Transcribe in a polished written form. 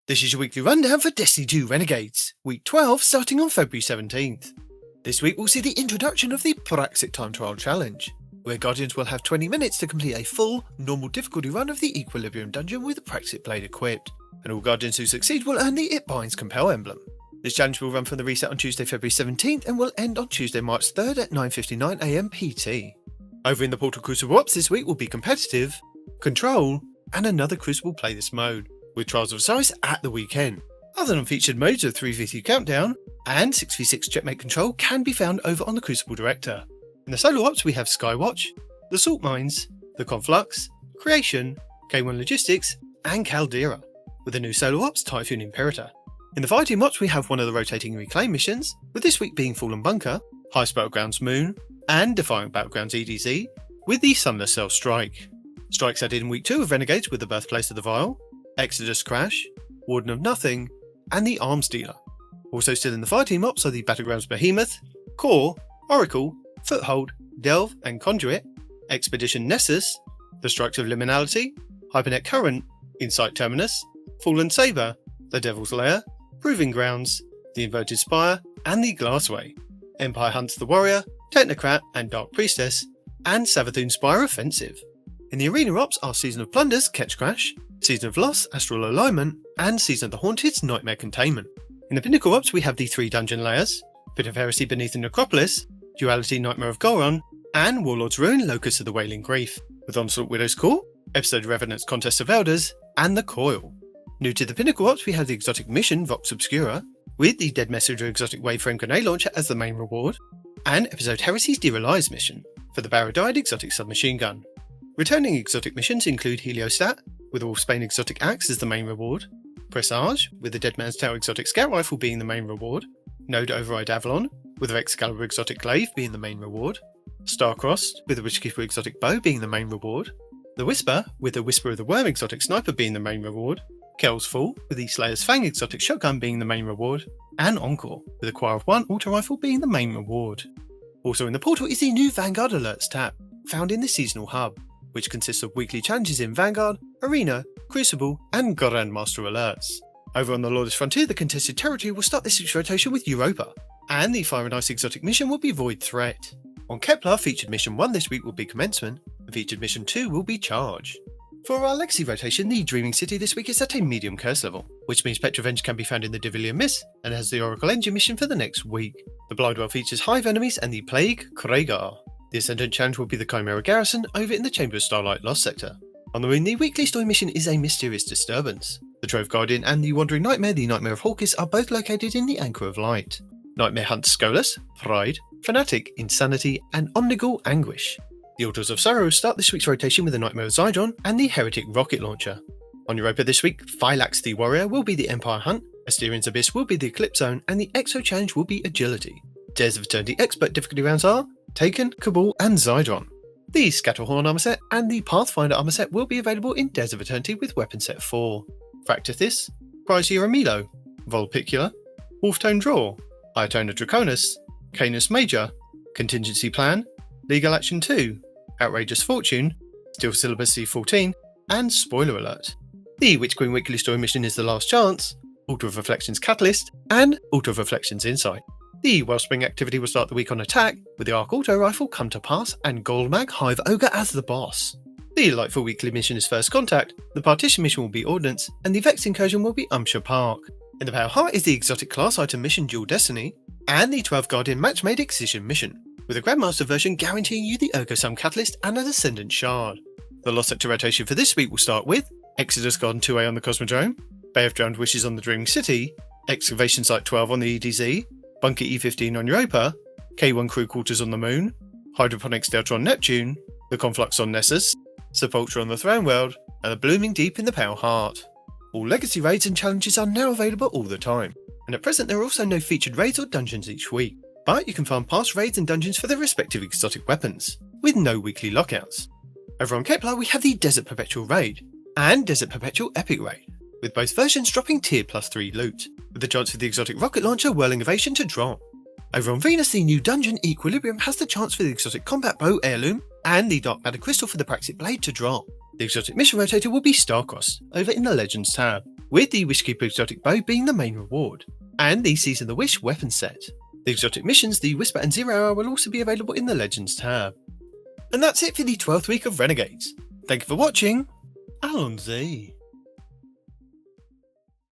This is your weekly rundown for Destiny 2 Renegades, week 12 starting on February 17th. This week we'll see the introduction of the Praxic Time Trial Challenge, where Guardians will have 20 minutes to complete a full, normal difficulty run of the Equilibrium dungeon with the Praxic blade equipped, and all Guardians who succeed will earn the It Binds Compel emblem. This challenge will run from the reset on Tuesday, February 17th and will end on Tuesday, March 3rd at 9:59am PT. Over in the Portal Crucible ops this week will be competitive, control, and another Crucible playlist mode, with Trials of Osiris at the weekend. Other non-featured modes of 3v3 Countdown and 6v6 Checkmate Control can be found over on the Crucible Director. In the solo ops we have Skywatch, the Salt Mines, the Conflux, Creation, K1 Logistics, and Caldera, with the new solo ops Typhoon Imperator. In the Fireteam ops we have one of the rotating Reclaim missions, with this week being Fallen Bunker, Heist Battlegrounds Moon, and Defiant Battlegrounds EDZ, with the Sunless Cell Strike. Strikes added in week 2 of Renegades with the Birthplace of the Vile, Exodus Crash, Warden of Nothing, and the Arms Dealer. Also still in the Fireteam ops are the Battlegrounds Behemoth, Core, Oracle, Foothold, Delve and Conduit, Expedition Nessus, the Strikes of Liminality, Hypernet Current, Insight Terminus, Fallen Saber, the Devil's Lair, Proving Grounds, the Inverted Spire, and the Glassway, Empire Hunts the Warrior, Technocrat and Dark Priestess, and Savathûn Spire Offensive. In the Arena ops are Season of Plunders, Ketch Crash, Season of Loss, Astral Alignment, and Season of the Haunted's Nightmare Containment. In the Pinnacle ops we have the 3 dungeon layers, Pit of Heresy Beneath the Necropolis, Duality Nightmare of Goron, and Warlord's Ruin Locus of the Wailing Grief, with Onslaught Widow's Call, Episode of Revenant's Contest of Elders, and the Coil. New to the Pinnacle ops we have the exotic mission Vox Obscura, with the Dead Messenger exotic Waveframe Grenade Launcher as the main reward, and Episode Heresy's Dear Allies mission, for the Baradide exotic submachine gun. Returning exotic missions include Heliostat, with Wolfsbane exotic axe as the main reward, Presage, with the Dead Man's Tale exotic scout rifle being the main reward, Node Override Avalon, with the Excalibur exotic glaive being the main reward, Starcrossed, with the Witchkeeper exotic bow being the main reward, the Whisper, with the Whisper of the Worm exotic sniper being the main reward, Kel's Fall, with the Slayer's Fang exotic shotgun being the main reward, and Encore, with the Choir of One auto rifle being the main reward. Also in the portal is the new Vanguard Alerts tab, found in the Seasonal Hub, which consists of weekly challenges in Vanguard, Arena, Crucible, and Grandmaster alerts. Over on the Lawless frontier, the contested territory will start this week's rotation with Europa, and the Fire and Ice exotic mission will be Void Threat. On Kepler, featured mission 1 this week will be Commencement, and featured mission 2 will be Charge. For our Legacy rotation, the Dreaming City this week is at a medium curse level, which means Petrovenge can be found in the Divilian Mist, and has the Oracle Engine mission for the next week. The Blindwell features Hive enemies and the Plague Kragar. The Ascendant challenge will be the Chimera Garrison over in the Chamber of Starlight Lost sector. On the Moon, the weekly story mission is a mysterious disturbance. The Trove Guardian and the Wandering Nightmare, the Nightmare of Hawkis, are both located in the Anchor of Light. Nightmare hunts Skolas, Pride, Fanatic, Insanity, and Omnigul Anguish. The Altars of Sorrow start this week's rotation with the Nightmare of Zydron and the Heretic Rocket Launcher. On Europa this week, Phylax the Warrior will be the Empire Hunt, Asterian's Abyss will be the Eclipse Zone, and the Exo Challenge will be Agility. Dares of Eternity Expert difficulty rounds are Taken, Cabal, and Zydron. The Scatterhorn armor set and the Pathfinder armor set will be available in Dares of Eternity with Weapon Set 4. Fractithis, Chrysia Amilo, Volpicula, Wolftone Draw, Iotona Draconis, Canis Major, Contingency Plan, Legal Action 2, Outrageous Fortune, Steel Syllabus C14, and Spoiler Alert. The Witch Queen Weekly Story mission is The Last Chance, Altar of Reflections Catalyst, and Altar of Reflections Insight. The Wellspring activity will start the week on attack, with the Arc Auto Rifle Come to Pass and Goldmag Hive Ogre as the boss. The Lightfall weekly mission is First Contact, the Partition mission will be Ordnance, and the Vex incursion will be Umshire Park. In the Pale Heart is the exotic class item mission Dual Destiny, and the 12th Guardian match-made Excision mission, with a Grandmaster version guaranteeing you the Ergosum Catalyst and an Ascendant Shard. The Lost Sector rotation for this week will start with Exodus Garden 2A on the Cosmodrome, Bay of Drowned Wishes on the Dreaming City, Excavation Site 12 on the EDZ, Bunker E15 on Europa, K1 Crew Quarters on the Moon, Hydroponics Delta on Neptune, the Conflux on Nessus, Sepultura on the Throne World, and the Blooming Deep in the Pale Heart. All Legacy raids and challenges are now available all the time, and at present there are also no featured raids or dungeons each week, but you can farm past raids and dungeons for their respective exotic weapons, with no weekly lockouts. Over on Kepler we have the Desert Perpetual raid, and Desert Perpetual Epic raid, with both versions dropping tier +3 loot, with the chance for the exotic rocket launcher Whirling Ovation to drop. Over on Venus, the new dungeon Equilibrium has the chance for the exotic combat bow Heirloom and the Dark Matter Crystal for the Praxic blade to drop. The exotic mission rotator will be Starcrossed, over in the Legends tab. with the Wishkeeper exotic bow being the main reward, and the Season the Wish weapon set. The exotic missions, the Whisper and 0 Hour, will also be available in the Legends tab. And that's it for the 12th week of Renegades. Thank you for watching. Allons-y.